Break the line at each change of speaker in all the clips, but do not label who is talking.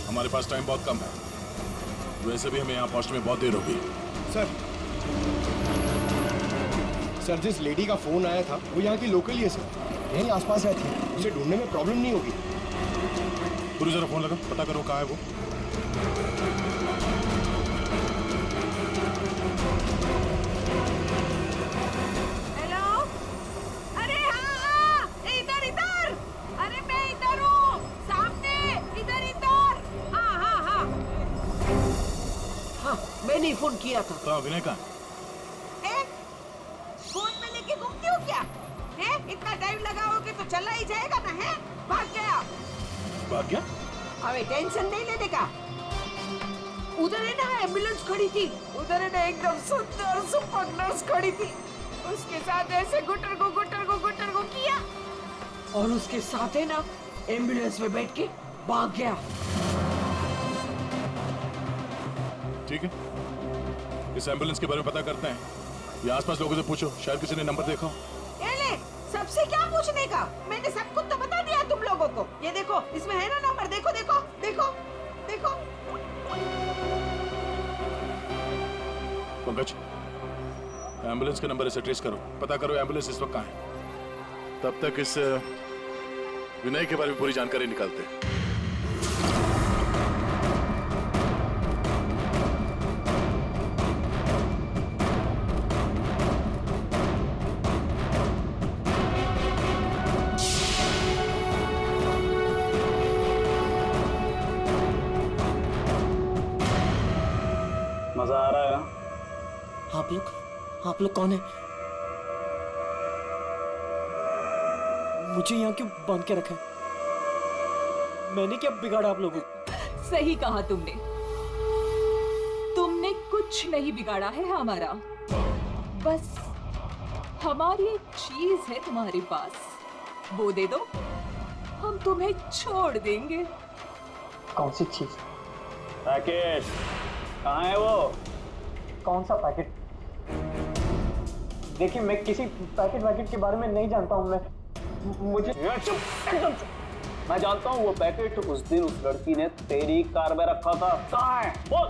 हमारे पास टाइम बहुत कम है, वैसे भी हमें यहाँ पहुंचने में बहुत देर होगी।
सर जिस लेडी का फोन आया था वो यहाँ की लोकल ही है सर, यहीं आसपास रहती है, उसे ढूंढने में प्रॉब्लम नहीं होगी।
पूरी जरा फोन लगा, पता करो कहाँ है वो।
हेलो, अरे हाँ, इधर इधर, अरे मैं इधर हूँ, सामने, इधर इधर, हाँ हाँ हाँ। हाँ, मैंने ही फोन किया था।
तो विनय कहाँ है?
फोन में लेके घूमती हो क्या? है? इतना टाइम लगाओगे तो चला ही जाएगा ना, है? भाग गया।
भाग गया?
अबे टेंशन नहीं लेने का। उधर है ना एम्बुलेंस खड़ी थी, उधर है ना एकदम सुंदर सुपर नर्स खड़ी थी, उसके साथ ऐसे गुटर को किया और उसके साथ है ना एम्बुलेंस में बैठ के भाग गया।
ठीक है, इस एम्बुलेंस के बारे में पता करते हैं, ये आसपास लोगों से पूछो, शायद किसी ने नंबर देखा हो।
ये ले, सबसे क्या पूछने का, मैंने सब कुछ तो बता दिया तुम लोगों को। ये देखो, इसमें है ना नंबर, देखो देखो देखो देखो।
पंकज, एम्बुलेंस का नंबर इसे ट्रेस करो, पता करो एम्बुलेंस इस वक्त कहाँ है। तब तक इस विनय के बारे में पूरी जानकारी निकालते हैं।
मजा आ रहा है ना?
आप लोग कौन है? मुझे यहाँ क्यों बांध के रखा है? मैंने क्या बिगाड़ा आप लोगों को?
सही कहा तुमने कुछ नहीं बिगाड़ा है हमारा, बस हमारी एक चीज है तुम्हारे पास, वो दे दो, हम तुम्हें छोड़ देंगे।
कौन सी चीज?
पैकेट कहाँ है वो?
कौन सा पैकेट? देखिए मैं किसी पैकेट के बारे में नहीं जानता हूँ। मुझे
चुप एकदम चुप। मैं जानता हूँ वो पैकेट उस दिन उस लड़की ने तेरी कार में रखा था। कहाँ है बोल?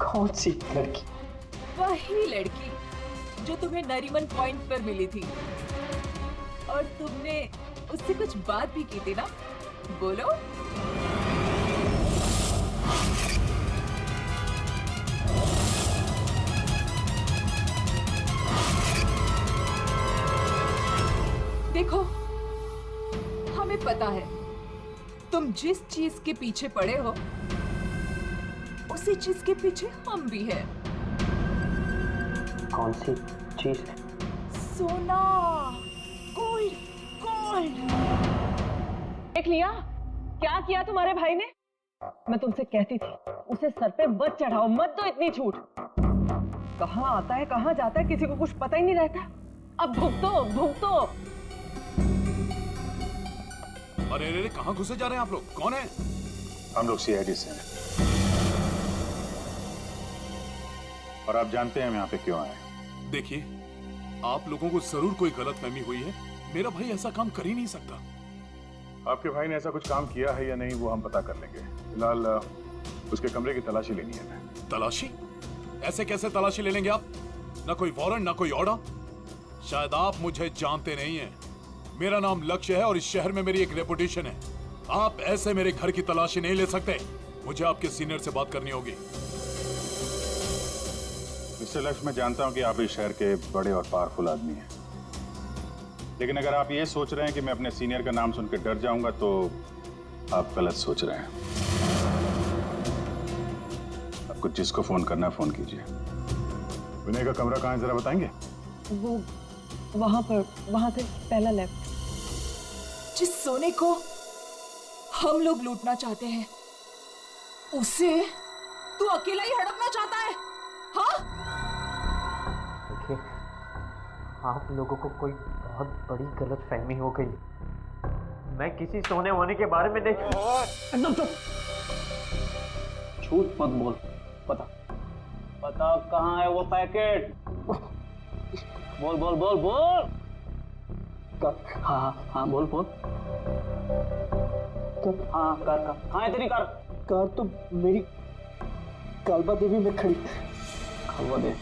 कौन सी लड़की?
वही लड़की जो तुम्हें नरीमन पॉइंट पर मिली थी और तुमने उससे कुछ बात भी की थी ना, बोलो। देखो, हमें पता है तुम जिस चीज के पीछे पड़े हो उसी चीज के पीछे हम भी हैं।
कौन सी चीज?
सोना, गोल्ड, गोल्ड।
देख लिया क्या किया तुम्हारे भाई ने? मैं तुमसे कहती थी उसे सर पे मत चढ़ाओ, मत दो इतनी छूट। कहाँ आता है कहाँ जाता है किसी को कुछ पता ही नहीं रहता। अब भुगतो भुगतो।
अरे अरे कहाँ घुसे जा रहे हैं आप लोग? कौन है?
हम लोग सीआईडी से हैं और आप जानते हैं हम यहाँ पे क्यों आए।
देखिए, आप लोगों को जरूर कोई गलतफहमी हुई है, मेरा भाई ऐसा काम कर ही नहीं सकता।
आपके भाई ने ऐसा कुछ काम किया है या नहीं वो हम पता कर लेंगे। फिलहाल उसके कमरे की तलाशी लेनी है हमें।
तलाशी? ऐसे कैसे तलाशी ले लेंगे आप? ना कोई वारंट ना कोई ऑर्डर। शायद आप मुझे जानते नहीं हैं। मेरा नाम लक्ष्य है और इस शहर में मेरी एक रेपुटेशन है। आप ऐसे मेरे घर की तलाशी नहीं ले सकते। मुझे आपके सीनियर से बात करनी होगी।
मिस्टर लक्ष्य, मैं जानता हूं कि आप इस शहर के बड़े और पावरफुल आदमी हैं, लेकिन अगर आप ये सोच रहे हैं कि मैं अपने सीनियर का नाम सुनकर डर जाऊंगा तो आप गलत सोच रहे हैं। आपको जिसको फोन करना है फोन कीजिए। विनय का कमरा कहाँ है जरा बताएंगे?
वो वहां पर, वहां से पहला लेफ्ट।
जिस सोने को हम लोग लूटना चाहते हैं उसे तू अकेला ही हड़पना चाहता है? हाँ?
देखिए, आप लोगों को कोई बहुत बड़ी गलतफहमी हो गई। मैं किसी सोने वोने के बारे में नहीं।
एकदम चुप। झूठ मत बोल। पता कहाँ है वो पैकेट? बोल बोल बोल बोल। हाँ हाँ बोल बोल। हाँ कार का। हाँ है तेरी कार।
कार तो मेरी कालबा देवी में खड़ी।
कालबा देवी?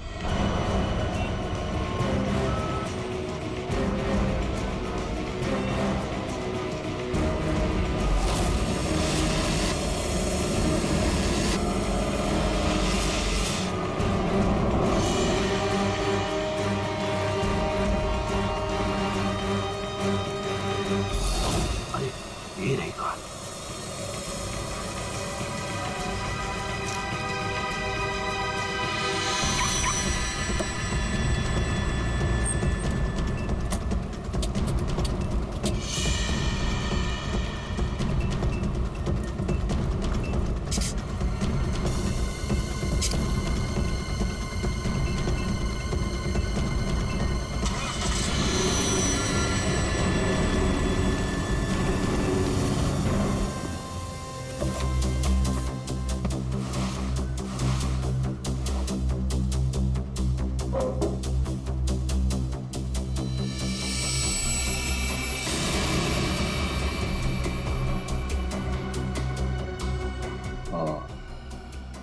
ये रही कार।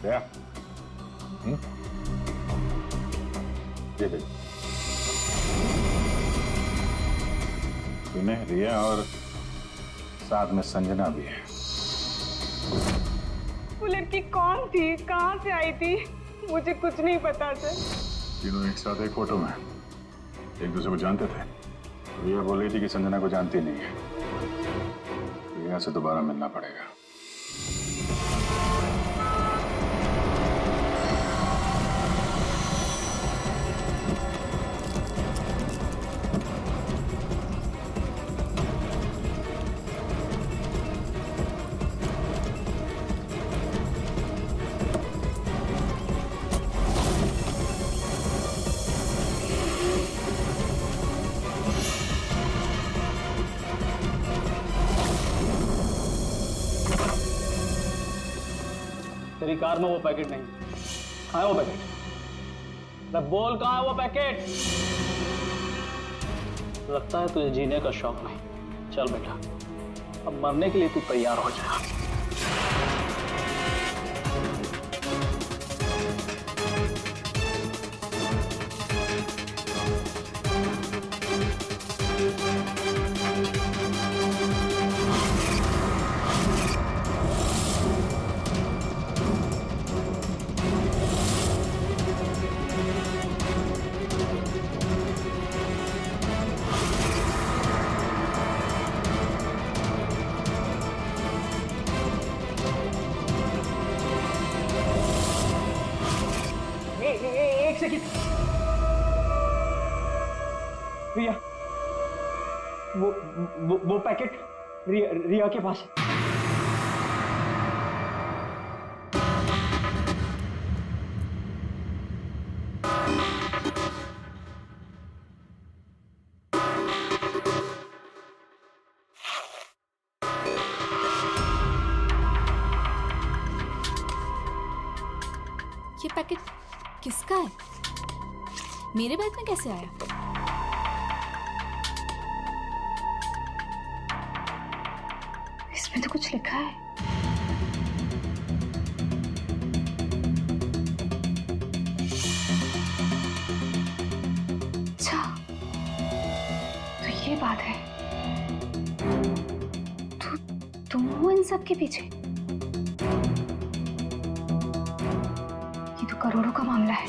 रिया, ये देख, सुने, रिया और साथ में संजना भी है।
वो लड़की कौन थी, कहाँ से आई थी, मुझे कुछ नहीं पता सर।
तीनों एक साथ एक फोटो में एक दूसरे को जानते थे। रिया बोल रही थी कि संजना को जानती नहीं है। रिया से दोबारा मिलना पड़ेगा।
तेरी कार में वो पैकेट नहीं। कहाँ है वो पैकेट? मैं बोल, कहाँ है वो पैकेट? लगता है तुझे जीने का शौक नहीं। चल बेटा, अब मरने के लिए तू तैयार हो जा।
एक सेकंड रिया, वो पैकेट रिया के पास है।
ये पैकेट किसका है? मेरे बैग में कैसे आया? इसमें तो कुछ लिखा है। अच्छा, तो ये बात है। तुम हो इन सब के पीछे? ये तो करोड़ों का मामला है।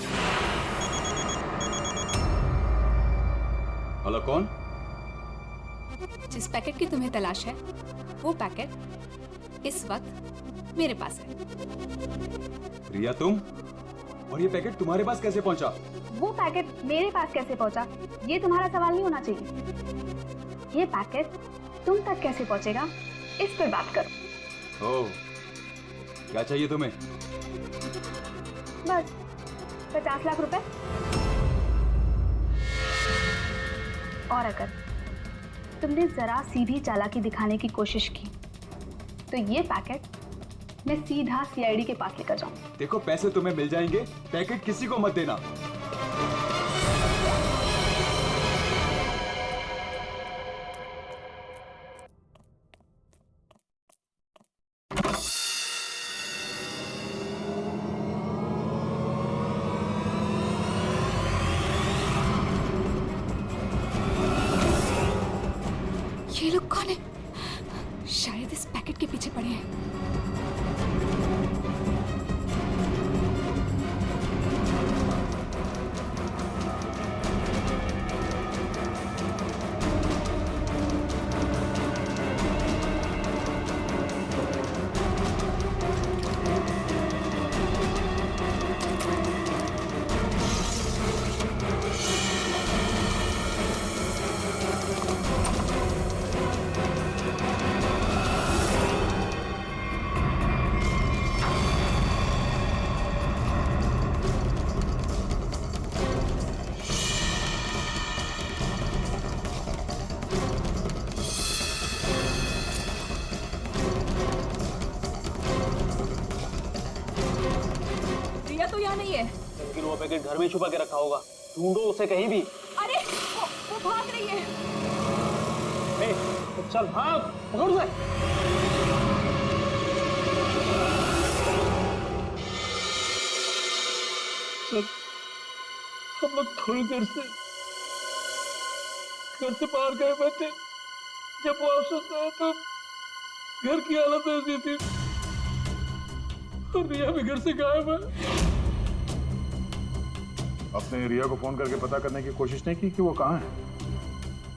हेलो, कौन?
जिस पैकेट की तुम्हें तलाश है, वो पैकेट इस वक्त मेरे पास है।
रिया, तुम? और ये पैकेट तुम्हारे पास कैसे पहुंचा?
वो पैकेट मेरे पास कैसे पहुंचा, ये तुम्हारा सवाल नहीं होना चाहिए। ये पैकेट तुम तक कैसे पहुंचेगा, इस पर बात करो।
ओह, क्या चाहिए तुम्हें?
बस 50 लाख रुपए। और अगर तुमने जरा सी भी चालाकी दिखाने की कोशिश की तो ये पैकेट मैं सीधा सीआईडी के पास लेकर जाऊं।
देखो, पैसे तुम्हें मिल जाएंगे, पैकेट किसी को मत देना।
तो यहाँ नहीं है।
लेकिन वो पैकेट घर में छुपा के रखा होगा, ढूंढो उसे कहीं भी।
अरे वो भाग रही है।
ए, तो चल भाग, पकड़ उसे।
हम लोग थोड़ी देर से घर से बाहर गए हुए थे, जब वापस आए तो घर की हालत ऐसी थी और रिया भी घर से गायब है।
आपने रिया को फोन करके पता करने की कोशिश नहीं की कि वो कहाँ है?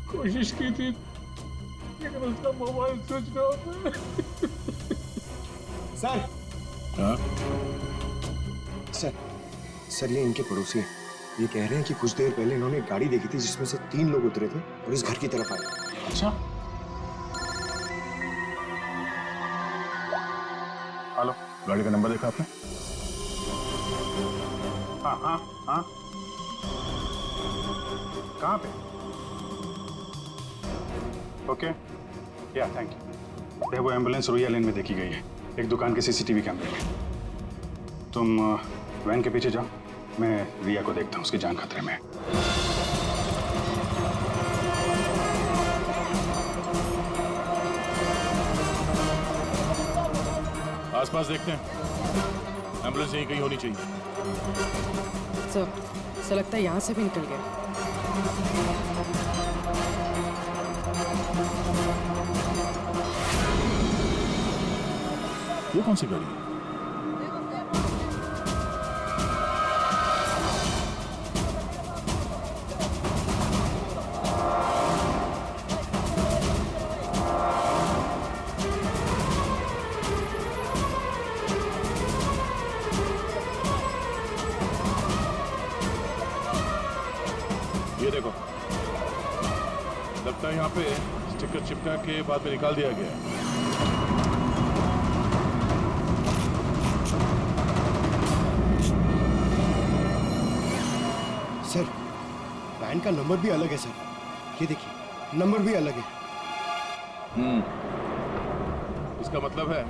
कोशिश की थी लेकिन उसका मोबाइल स्विच ऑफ है।
सर
हाँ?
सर ये इनके पड़ोसी हैं। ये कह रहे हैं कि कुछ देर पहले इन्होंने एक गाड़ी देखी थी जिसमें से 3 लोग उतरे थे और इस घर की तरफ आए।
अच्छा, हेलो, गाड़ी का नंबर देखा आपने? हाँ हाँ हाँ, कहाँ पे? ओके, या थैंक यू। वो एम्बुलेंस रोया लेन में देखी गई है, एक दुकान के सीसीटीवी कैमरे में। तुम वैन के पीछे जाओ, मैं रिया को देखता हूँ, उसकी जान खतरे में है।
आसपास देखते हैं, एम्बुलेंस यहीं कहीं होनी चाहिए।
सर लगता है यहाँ से भी निकल गया।
ये कौन सी गाड़ी है? ये देखो, लगता है यहाँ पे स्टिकर चिपका के बाद में निकाल दिया गया है।
सर वैन का नंबर भी अलग है सर, ये देखिए नंबर भी अलग है।
इसका मतलब है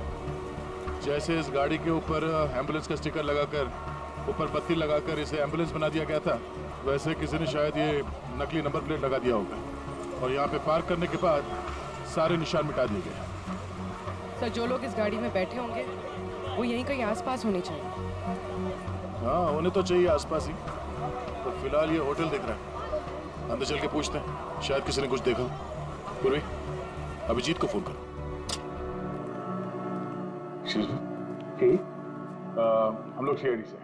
जैसे इस गाड़ी के ऊपर एम्बुलेंस का स्टिकर लगाकर ऊपर बत्ती लगाकर इसे एम्बुलेंस बना दिया गया था, वैसे किसी ने शायद ये नकली नंबर प्लेट लगा दिया होगा और यहाँ पे पार्क करने के बाद सारे निशान मिटा दिए गए।
सर जो लोग इस गाड़ी में बैठे होंगे वो यहीं कहीं आसपास होने चाहिए।
हाँ, होने तो चाहिए आसपास ही। तो फिलहाल ये होटल दिख रहा है, अंदर चल के पूछते हैं, शायद किसी ने कुछ देखा। पूर्वी, अभिजीत को फोन करो।
हम लोग सीआईडी से।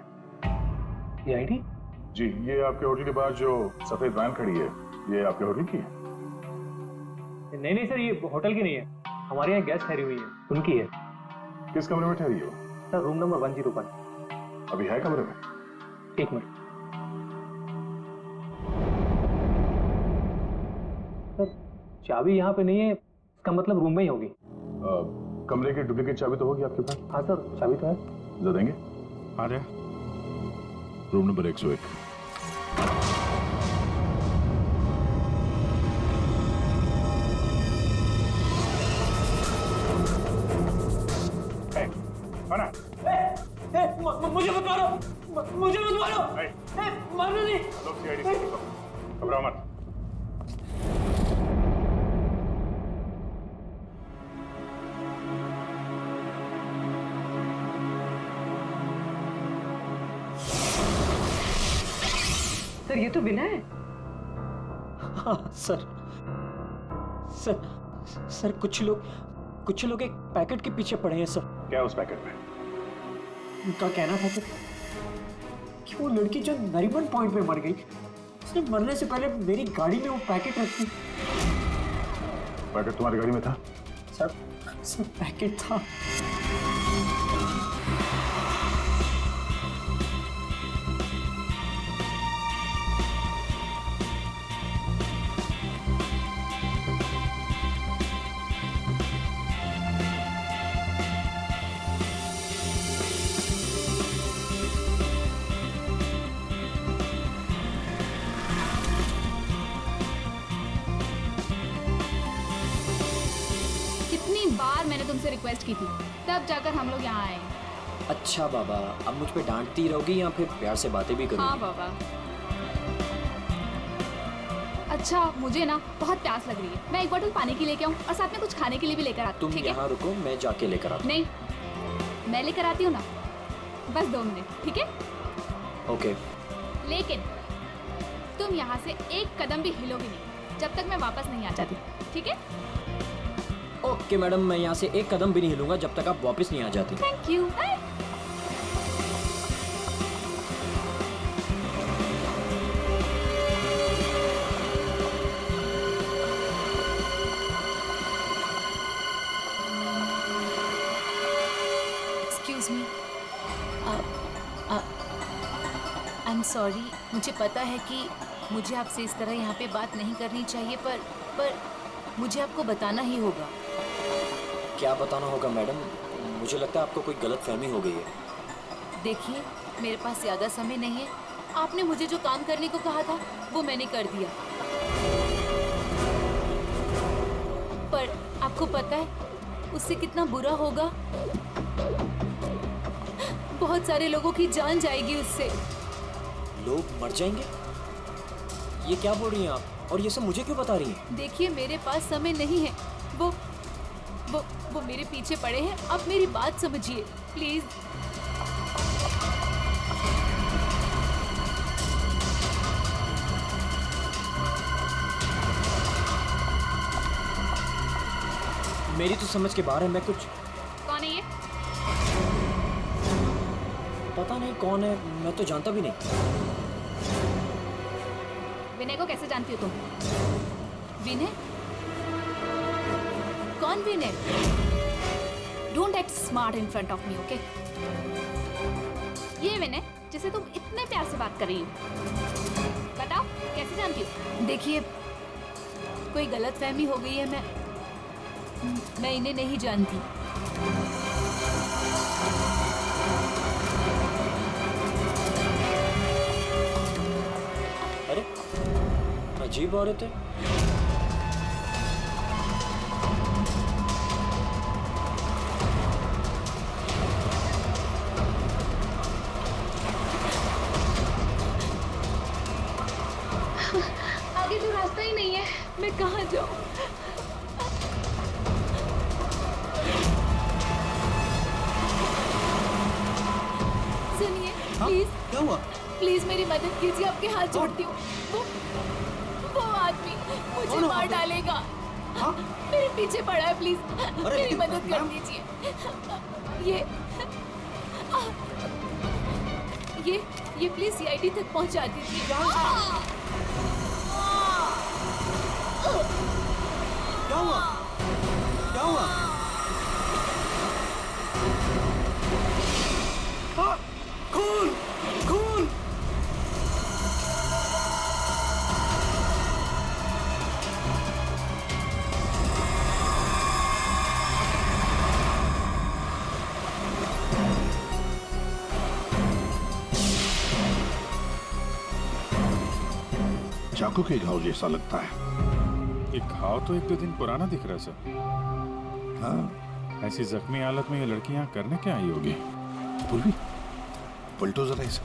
सीआईडी?
जी, ये आपके होटल के बाहर जो सफेद वैन खड़ी है, ये आपके होटल की है?
नहीं नहीं सर, ये होटल की नहीं है, हमारे यहाँ गेस्ट ठहरी हुई है, उनकी है।
किस कमरे में ठहरी हो?
Sir room number 101।
अभी है कमरे में?
एक मिनट सर, चाबी यहाँ पे नहीं है, इसका मतलब रूम में ही होगी।
कमरे की डुप्लीकेट चाबी तो होगी आपके पास?
हाँ सर, चाबी तो है।
दे देंगे? आ जाए।
Room number 101।
मुझे मत मारो, मुझे मत मारो, मारो नहीं।
लोग सीआईडी से, घबराओ मत।
सर ये तो बिना है।
हाँ सर, सर कुछ लोग एक पैकेट के पीछे पड़े हैं सर।
क्या उस पैकेट में?
उनका कहना था कि वो लड़की जो नरीमन पॉइंट पे मर गई, उसने मरने से पहले मेरी गाड़ी में वो पैकेट रखी।
पैकेट तुम्हारी गाड़ी में था?
सर पैकेट था।
कितनी बार मैंने तुमसे रिक्वेस्ट की थी, तब जाकर हम लोग यहाँ आए।
अच्छा बाबा, अब मुझ पे डांटती रहोगी या फिर प्यार से बातें भी करोगी?
हाँ बाबा।
अच्छा मुझे ना बहुत प्यास लग रही है, मैं एक बोतल पानी की लेके आऊँ और साथ में कुछ खाने के लिए भी लेकर आती
तुम
हूँ, ठीक है?
यहाँ रुको, मैं जाके लेकर आता
नहीं, मैं लेकर आती हूँ ना, बस 2 मिनट, ठीक है?
हूँ। ओके।
लेकिन तुम यहाँ से एक कदम भी हिलोगे नहीं जब तक मैं वापस नहीं आ जाती, ठीक है?
ओके मैडम, मैं यहाँ से एक कदम भी नहीं हिलूंगा जब तक आप वापस नहीं आ जाती।
Thank you.
Excuse me, I am sorry, मुझे पता है कि मुझे आपसे इस तरह यहाँ पे बात नहीं करनी चाहिए, पर मुझे आपको बताना ही होगा।
क्या बताना होगा मैडम? मुझे लगता है आपको कोई गलत फहमी हो गई है।
देखिए, मेरे पास ज़्यादा समय नहीं है। आपने मुझे जो काम करने को कहा था वो मैंने कर दिया, पर आपको पता है उससे कितना बुरा होगा? बहुत सारे लोगों की जान जाएगी उससे।
लोग मर जाएंगे? ये क्या बोल रही हैं आप? और ये सब मुझे क्यों बता रही हैं?
देखिए, मेरे पास समय नहीं है। वो मेरे पीछे पड़े हैं। आप मेरी बात समझिए प्लीज।
मेरी तो समझ के बाहर है। मैं कुछ
कौन है ये?
पता नहीं कौन है, मैं तो जानता भी नहीं।
विनय को कैसे जानती हो तुम?
विनय? कौन Vinay? Don't act smart in front of me, okay?
ये विनय जिसे तुम इतने प्यार से बात कर रही हो, बताओ कैसे जानती हो?
देखिए, कोई गलतफहमी हो गई है। मैं इन्हें नहीं जानती।
अरे, अजीब औरत है।
आगे तो रास्ता ही नहीं है,
मैं कहाँ जाऊँ? सुनिए, प्लीज।
क्या हुआ?
प्लीज मेरी मदद कीजिए, आपके हाथ जोड़ती हूँ। वो आदमी मुझे मार डालेगा। मेरे पीछे पड़ा है, प्लीज मेरी मदद कर दीजिए। ये प्लीज सीआईडी तक पहुंचा दीजिए।
क्या हुआ? क्या हुआ? खून! खून!
चाकू के घाव जैसा लगता है।
ये घाव तो 1-2 दिन पुराना दिख रहा है सर।
हाँ,
ऐसी जख्मी हालत में ये लड़की यहाँ करने क्या आई होगी?
पूर्वी, पलटो जरा इसे।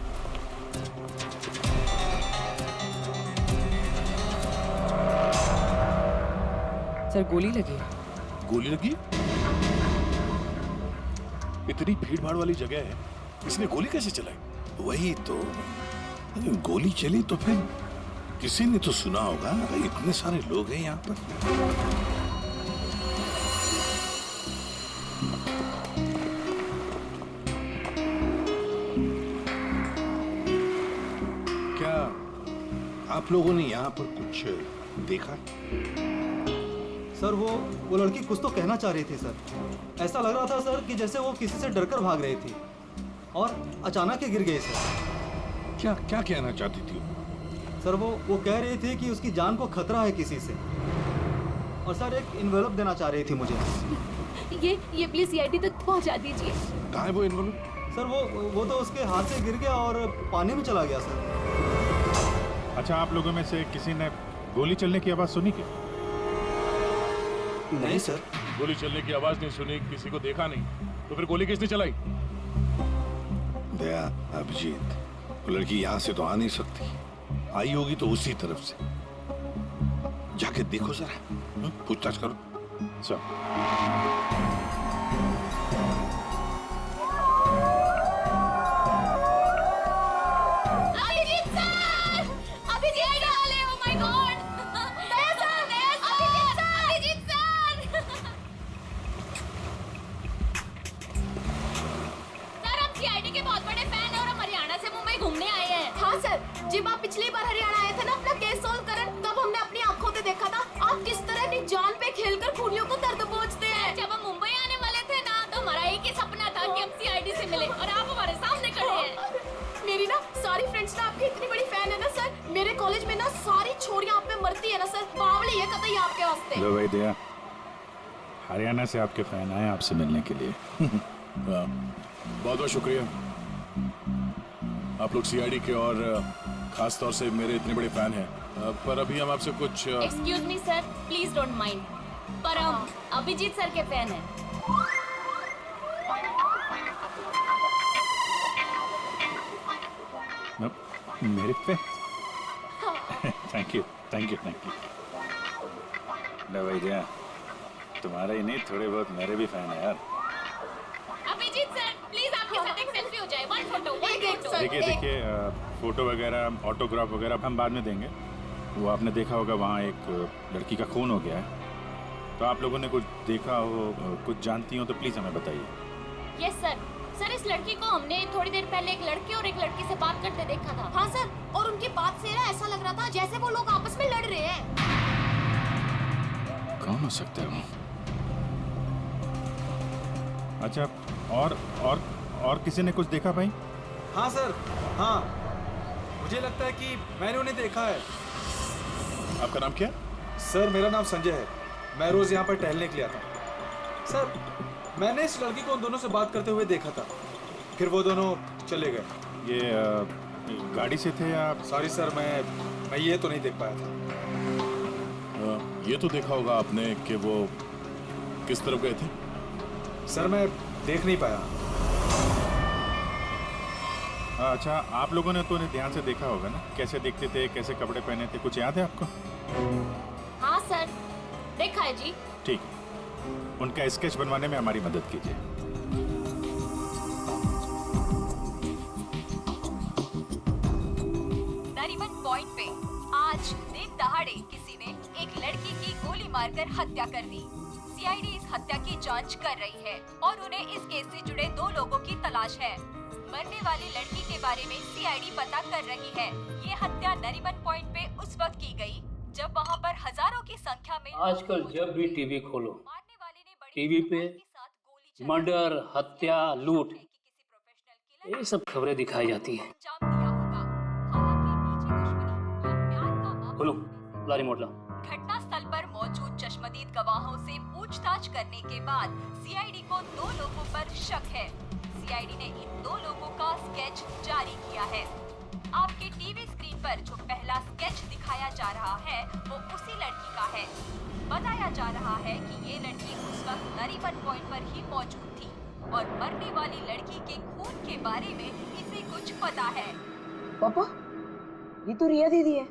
सर, गोली लगी।
गोली लगी? इतनी भीड़ भाड़ वाली जगह है, इसने गोली कैसे चलाई? वही तो, अगर गोली चली तो फिर किसी ने तो सुना होगा। इतने सारे लोग हैं यहाँ पर। क्या आप लोगों ने यहाँ पर कुछ देखा?
सर, वो लड़की कुछ तो कहना चाह रही थी सर। ऐसा लग रहा था सर कि जैसे वो किसी से डरकर भाग रही थी और अचानक ही गिर गई सर।
क्या क्या कहना चाहती थी?
सर, वो कह रही थी कि उसकी जान को खतरा है किसी से, और सर एक इन्वेलप देना चाह रही थी मुझे।
ये प्लीज सीआईडी तक पहुंचा दीजिए।
कहाँ है वो इन्वेलप?
सर, वो तो उसके हाथ से गिर गया और पानी में चला गया सर।
अच्छा, आप लोगों में से किसी ने गोली चलने की आवाज सुनी क्या?
नहीं सर।
गोली चलने की आवाज नहीं सुनी, किसी को देखा नहीं, तो फिर गोली किसने चलाई?
दया, अभिजीत, वो लड़की यहाँ से तो आ नहीं सकती। आई होगी तो उसी तरफ से। जाके देखो जरा, पूछताछ करो।
जब आप पिछली बार हरियाणा आए थे ना अपना केस सोल्व करने, तब हमने अपनी आंखों से देखा था आप किस तरह अपनी जान पे खेलकर खूनियों को दर्द पहुंचते हैं। जब हम मुंबई आने वाले थे ना, तो हमारा एक ही सपना था कि हम सीआईडी से मिले, और आप हमारे सामने खड़े हैं। मेरी ना सारी फ्रेंड्स ना आपकी इतनी बड़ी फैन है ना सर। मेरे कॉलेज में ना सारी छोरियां आप पे मरती है ना सर। बावली है कतई आपके वास्ते।
लो भाई दया, हरियाणा से आपके फैन आए आपसे मिलने के लिए।
बहुत बहुत शुक्रिया। आप लोग सीआईडी के और खास तौर से मेरे इतने बड़े फैन हैं, पर अभी हम आपसे कुछ
excuse me sir, please don't mind, पर हम अभिजीत सर के फैन हैं।
मेरे पे? Thank you, thank you, thank you. लो भाई दया, तुम्हारे ही नहीं थोड़े बहुत मेरे भी फैन है यार।
अभिजीत सर प्लीज आपके साथ एक सेल्फी हो जाए, वन फोटो, वन फोटो।
देखिए फोटो वगैरह ऑटोग्राफ वगैरह हम बाद में देंगे। वो आपने देखा होगा वहाँ एक लड़की का खून हो गया है, तो आप लोगों ने कुछ देखा हो, कुछ जानती हो तो प्लीज हमें बताइए।
Yes sir. सर इस लड़की को हमने थोड़ी देर पहले एक लड़के और एक लड़की से बात करते देखा था। हाँ सर, और उनकी बात से ना ऐसा लग रहा था जैसे वो लोग आपस में लड़ रहे हैं।
कौन हो सकता है वो? अच्छा, और किसी ने कुछ देखा भाई?
हाँ सर, हाँ, मुझे लगता है कि मैंने उन्हें देखा है।
आपका नाम क्या?
सर मेरा नाम संजय है, मैं रोज यहाँ पर टहलने के लिए आता हूँ। सर मैंने इस लड़की को उन दोनों से बात करते हुए देखा था, फिर वो दोनों चले गए।
ये गाड़ी से थे या?
सॉरी सर, मैं ये तो नहीं देख पाया था।
ये तो देखा होगा आपने कि वो किस तरफ गए थे?
सर मैं देख नहीं पाया।
अच्छा, आप लोगों ने तो उन्हें ध्यान से देखा होगा ना, कैसे दिखते थे, कैसे कपड़े पहने थे, कुछ याद है आपको?
हाँ सर, देखा है जी।
ठीक, उनका स्केच बनवाने में हमारी मदद कीजिए।
नरीमन पॉइंट पे आज दिन दहाड़े किसी ने एक लड़की की गोली मारकर हत्या कर दी। सीआईडी इस हत्या की जांच कर रही है और उन्हें इस केस से जुड़े 2 लोगों की तलाश है। मरने वाली लड़की के बारे में सीआईडी पता कर रही है। ये हत्या नरीमन पॉइंट पे उस वक्त की गई जब वहाँ पर हजारों की संख्या में
आजकल जब भी टीवी खोलो, टीवी पे मर्डर, हत्या, लूट, ये सब खबरें दिखाई जाती हैं। बोलो, ला रिमोट ला।
घटना स्थल पर मौजूद चश्मदीद गवाहों से पूछताछ करने के बाद सीआईडी को 2 लोगों पर शक है। सीआईडी ने इन 2 लोगों का स्केच जारी किया है। आपके टीवी स्क्रीन पर जो पहला स्केच दिखाया जा रहा है वो उसी लड़की का है। बताया जा रहा है कि ये लड़की उस वक्त नरीमन पॉइंट पर ही मौजूद थी और मरने वाली लड़की के खून के बारे में इसे कुछ पता है।
पापा, ये तो रिया दीदी है।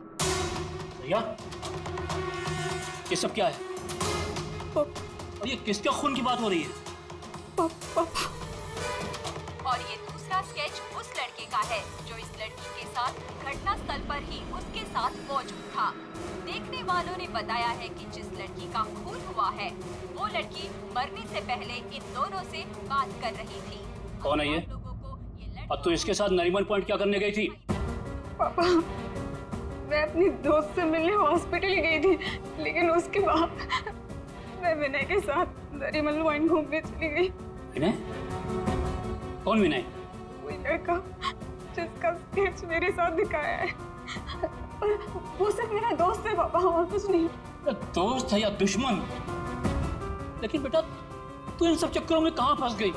रिया? ये सब क्या है? और ये किसका खून की बात हो रही है?
पापा।
और ये दूसरा स्केच उस लड़के का है जो इस लड़की के साथ घटना स्थल पर ही उसके साथ मौजूद था। देखने वालों ने बताया है कि जिस लड़की का खून हुआ है वो लड़की मरने से पहले इन दोनों से बात कर रही थी।
कौन है ये? और तू इसके साथ नरीमन पॉइंट क्या करने गई थी?
पापा, मैं अपनी दोस्त से मिलने हॉस्पिटल गई थी, लेकिन उसके बाद मैं विनय के साथ नरीमन पॉइंट घूमने चली गई।
विनय? कौन विनय?
वही लड़का जिसका स्केच मेरे साथ दिखाया है। वो सिर्फ मेरा दोस्त है पापा, और कुछ नहीं।
दोस्त है या दुश्मन? लेकिन बेटा तू इन सब चक्करों में कहाँ फंस गई?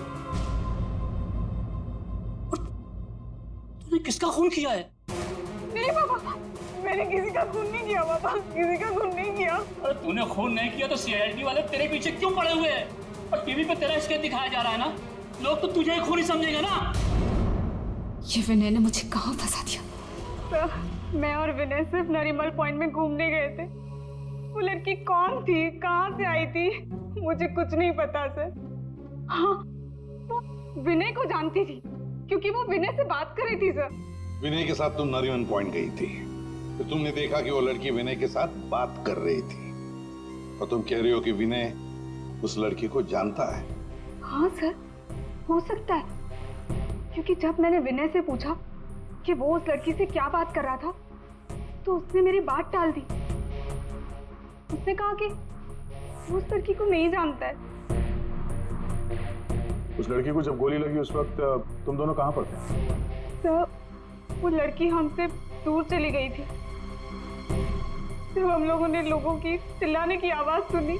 तूने किसका खून किया है?
नहीं पापा, मैंने किसी का खून नहीं किया पापा, किसी का खून नहीं किया।
अरे तूने खून नहीं किया तो सीआईडी वाले तेरे पीछे क्यों पड़े हुए हैं? और टीवी पे तेरा स्केच दिखाया जा रहा है ना, लोग तो तुझे ही खूनी समझेंगे ना।
ये विनय ने मुझे कहाँ फंसा दिया?
सर, मैं और विनय सिर्फ नरीमल पॉइंट में घूमने गए थे। वो लड़की कौन थी, कहाँ से आई थी, मुझे कुछ नहीं पता सर। हाँ, वो विनय को जानती थी क्योंकि वो विनय से बात कर रही थी सर।
विनय के साथ तुम नरीमन पॉइंट गई थी, तो तुमने देखा कि वो लड़की विनय के साथ बात कर रही थी, और तुम कह रही हो कि विनय उस लड़की को जानता है।
हाँ सर, हो सकता है, क्योंकि जब मैंने विनय से पूछा कि वो उस लड़की से क्या बात कर रहा था, तो उसने मेरी बात टाल दी। उसने कहा कि वो उस लड़की को नहीं जानता है।
उस लड़की को जब गोली लगी उस वक्त तुम दोनों कहाँ पर थे?
सर, वो लड़की हमसे दूर चली गई थी। जब हम लोगों ने लोगों की चिल्लाने की आवाज सुनी,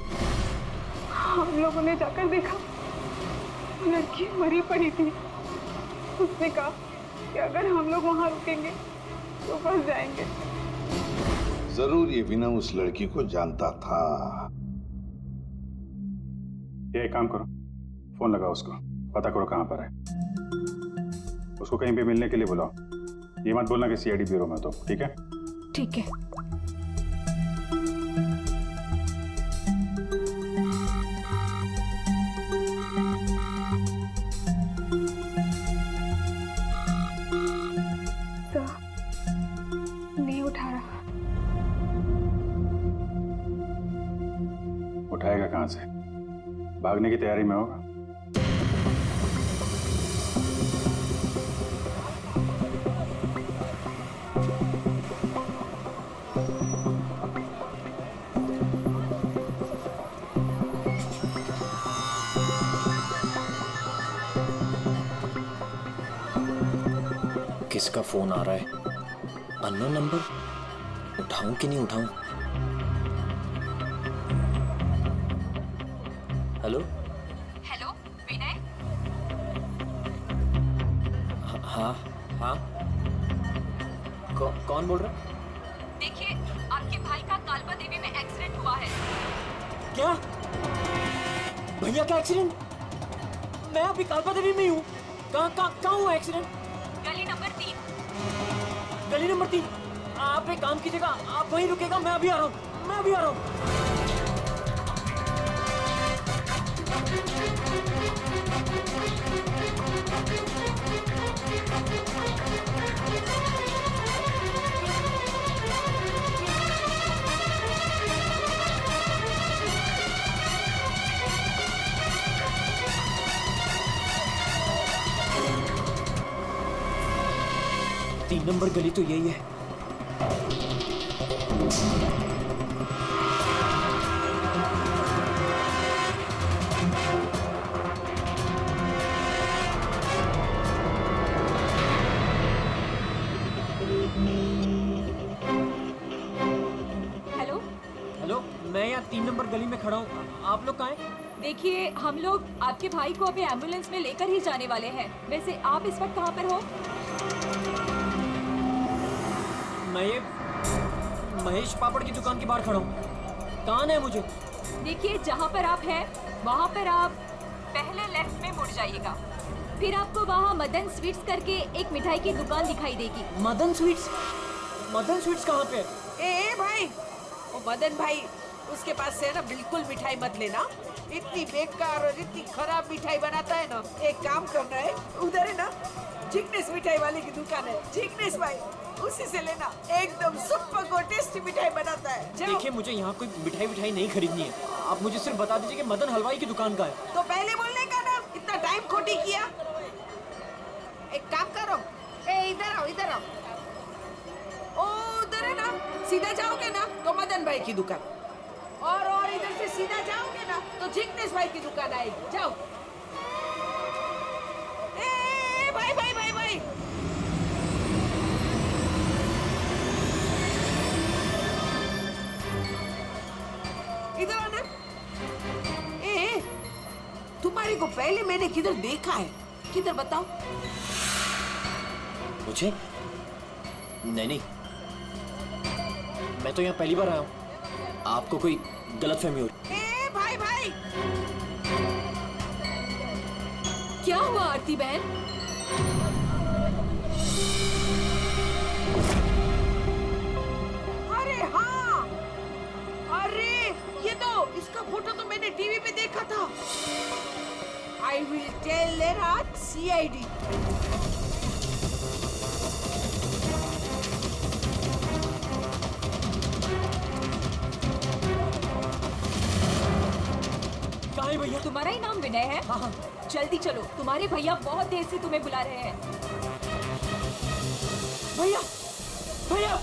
हम लोगों ने जाकर देखा वो लड़की मरी पड़ी थी। उसने कहा कि अगर हम लोग वहां रुकेंगे तो फंस जाएंगे।
जरूर ये विनय उस लड़की को जानता था।
ये एक काम करो, फोन लगाओ उसको, पता करो कहाँ पर है। उसको कहीं पे मिलने के लिए बुलाओ। ये मत बोलना कि सीआईडी ब्यूरो में, तो ठीक है?
ठीक है।
नहीं उठा रहा।
उठाएगा कहाँ से? भागने की तैयारी में होगा।
किसका फोन आ रहा है? Unknown number? उठाऊं कि नहीं उठाऊं? हेलो?
हेलो विनय?
हाँ हाँ, कौन बोल रहा?
देखिए, आपके भाई का कालबा देवी में एक्सीडेंट हुआ है।
क्या? भैया का एक्सीडेंट? मैं अभी कालबा देवी में ही हूँ। कहाँ हुआ एक्सीडेंट?
गली नंबर 3।
गली नंबर 3? आप एक काम कीजिएगा, आप वहीं रुकेगा, मैं अभी आ रहा हूँ। तीन नंबर गली तो यही है। हेलो, मैं यहाँ 3 नंबर गली में खड़ा हूँ। आप लोग कहाँ हैं?
देखिए, हम लोग आपके भाई को अभी एम्बुलेंस में लेकर ही जाने वाले हैं। वैसे आप इस वक्त कहाँ पर हो?
मैं ये महेश पापड़ की दुकान के बाहर खड़ा हूँ। कहाँ है मुझे?
देखिए, जहाँ पर आप हैं वहाँ पर आप पहले लेफ्ट में मुड़ जाइएगा। फिर आपको वहाँ मदन स्वीट्स करके एक मिठाई की दुकान दिखाई देगी।
मदन स्वीट्स? मदन स्वीट्स कहाँ पे है?
ए भाई, वो मदन भाई, उसके पास से ना बिल्कुल मिठाई मत लेना। इतनी बेकार और इतनी खराब मिठाई बनाता है ना। एक काम करना है, उधर है ना जिग्नेश मिठाई वाले की दुकान है, जिग्नेश भाई, उसी से लेना। एकदम सुपर को टेस्टी मिठाई बनाता है।
देखिए, मुझे यहाँ कोई मिठाई नहीं खरीदनी है। आप मुझे सिर्फ बता दीजिए कि मदन हलवाई की दुकान का है।
तो पहले बोलने का ना, इतना टाइम खोटी किया। एक काम करो, इधर आओ, इधर आओ। ओ उधर है ना, सीधा जाओगे ना तो मदन भाई की दुकान, और इधर से सीधा जाओगे ना तो जिग्नेश भाई की दुकान आएगी। जाओ। ए भाई भाई भाई भाई, इधर आना। तुम्हारे को पहले मैंने किधर देखा है? किधर बताओ?
मुझे? नहीं, मैं तो यहाँ पहली बार आया हूँ। आपको कोई गलतफहमी हो रही?
ए भाई भाई,
क्या हुआ आरती बहन?
फोटो तो मैंने टीवी पे देखा था। आई विल टेल देयर आज सीआईडी।
कहाँ है भैया? तुम्हारा ही नाम विनय है? हाँ। जल्दी चलो, तुम्हारे भैया बहुत देर से तुम्हें बुला रहे हैं।
भैया भैया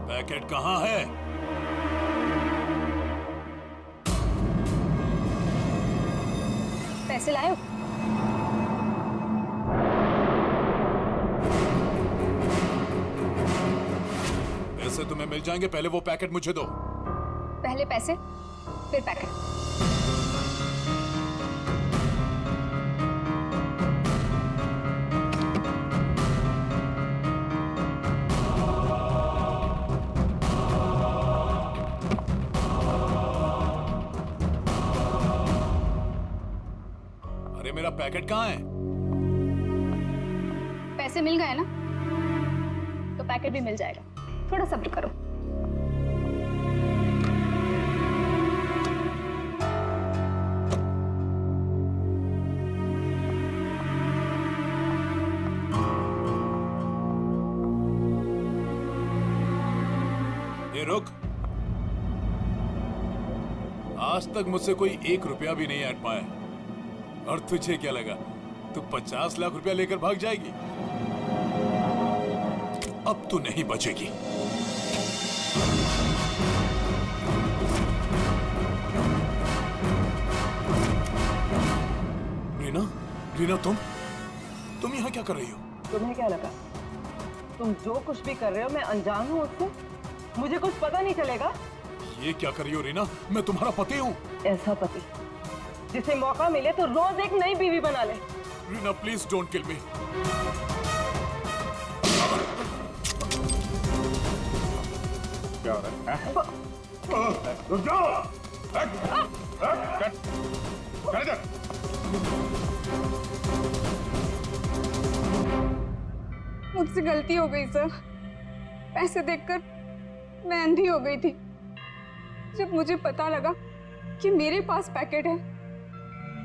पैकेट कहाँ है?
पैसे लाए हो?
पैसे तुम्हें मिल जाएंगे, पहले वो पैकेट मुझे दो।
पहले पैसे फिर पैकेट।
अरे मेरा पैकेट कहाँ है?
पैसे मिल गए ना, तो पैकेट भी मिल जाएगा। थोड़ा सब्र करो।
ये रुक। आज तक मुझसे कोई 1 रुपया भी नहीं ऐड पाया, और तुझे क्या लगा तू 50 लाख रुपया लेकर भाग जाएगी? अब तू नहीं बचेगी। रीना, रीना तुम यहाँ क्या कर रही हो?
तुम्हें क्या लगा तुम जो कुछ भी कर रहे हो मैं अनजान हूँ उससे? मुझे कुछ पता नहीं चलेगा?
ये क्या कर रही हो रीना? मैं तुम्हारा पति हूँ।
ऐसा पति जिसे मौका मिले तो रोज एक नई बीवी बना ले।
रीना प्लीज डोंट किल मी।
क्या हो रहा है? रुक जाओ। चल इधर।
मुझसे गलती हो गई सर। पैसे देखकर मैं अंधी हो गई थी। जब मुझे पता लगा कि मेरे पास पैकेट है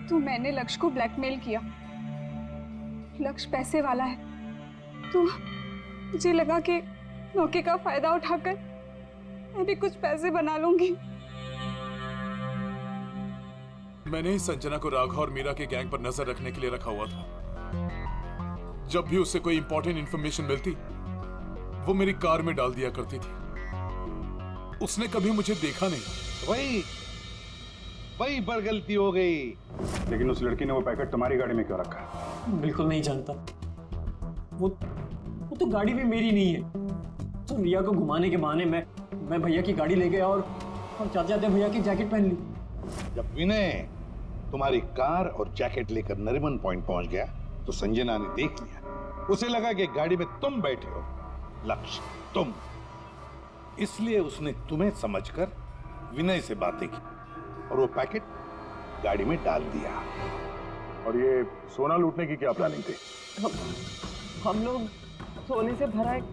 तो मैंने लक्ष्य को ब्लैकमेल किया। लक्ष्य पैसे वाला है तो मुझे लगा कि मौके का फायदा उठाकर मैं भी कुछ पैसे बना लूंगी।
मैंने ही संजना को राघव और मीरा के गैंग पर नजर रखने के लिए रखा हुआ था। जब भी उससे कोई इंपॉर्टेंट इंफॉर्मेशन मिलती वो मेरी कार में डाल दिया करती थी। उसने कभी मुझे देखा नहीं।
वही पर गलती हो गई।
लेकिन उस लड़की ने वो पैकेट तुम्हारी गाड़ी में क्यों रखा?
बिल्कुल नहीं जानता। वो तो गाड़ी भी मेरी नहीं है। तो रिया को घुमाने के बहाने मैं भैया की गाड़ी ले गया और जाते जाते भैया की जैकेट पहन ली।
जब विनय तुम्हारी कार और जैकेट लेकर नरीमन पॉइंट पहुंच गया तो संजना ने देख लिया। उसे लगा कि गाड़ी में तुम बैठे हो, लक्ष्य तुम। इसलिए उसने तुम्हें समझकर विनय से बातें की और वो पैकेट गाड़ी में डाल दिया।
और ये सोना लूटने की क्या प्लानिंग थी?
हम लोग सोने से भरा एक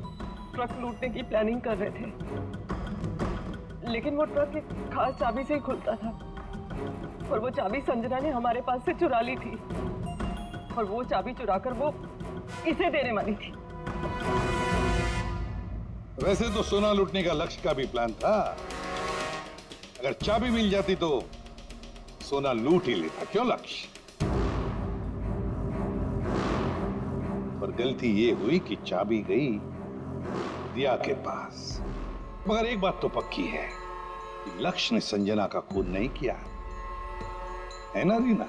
ट्रक लूटने की प्लानिंग कर रहे थे, लेकिन वो ट्रक एक खास चाबी से ही खुलता था और वो चाबी संजना ने हमारे पास से चुरा ली थी और वो चाबी चुराकर वो इसे देने वाली थी।
वैसे तो सोना लूटने का लक्ष्य का भी प्लान था। अगर चाबी मिल जाती तो सोना लूट ही लेता। क्यों लक्ष्य? पर गलती ये हुई कि चाबी गई दिया के पास। मगर एक बात तो पक्की है कि लक्ष्य ने संजना का खून नहीं किया, है ना रीना?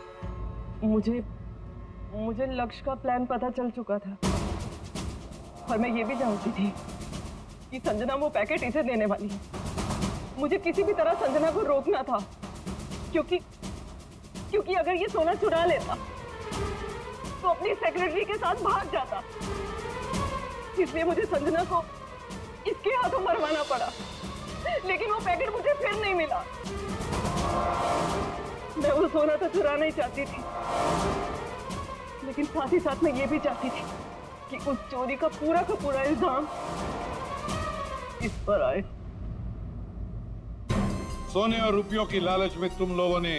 मुझे लक्ष्य का प्लान पता चल चुका था और मैं ये भी जानती थी कि संजना वो पैकेट इसे देने वाली है। मुझे किसी भी तरह संजना को रोकना था क्योंकि अगर ये सोना चुरा लेता तो अपनी सेक्रेटरी के साथ भाग जाता, इसलिए मुझे संजना को इसके हाथों मरवाना पड़ा। लेकिन वो पैकेट मुझे फिर नहीं मिला। मैं वो सोना तो चुराना ही चाहती थी, लेकिन साथ ही साथ मैं ये भी चाहती थी कि उस चोरी का पूरा इल्जाम इस पर आए।
सोने और रुपयों की लालच में तुम लोगों ने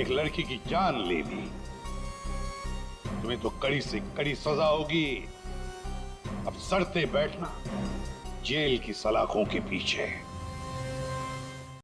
एक लड़की की जान ले ली। तुम्हें तो कड़ी से कड़ी सजा होगी। अब सड़ते बैठना जेल की सलाखों के पीछे।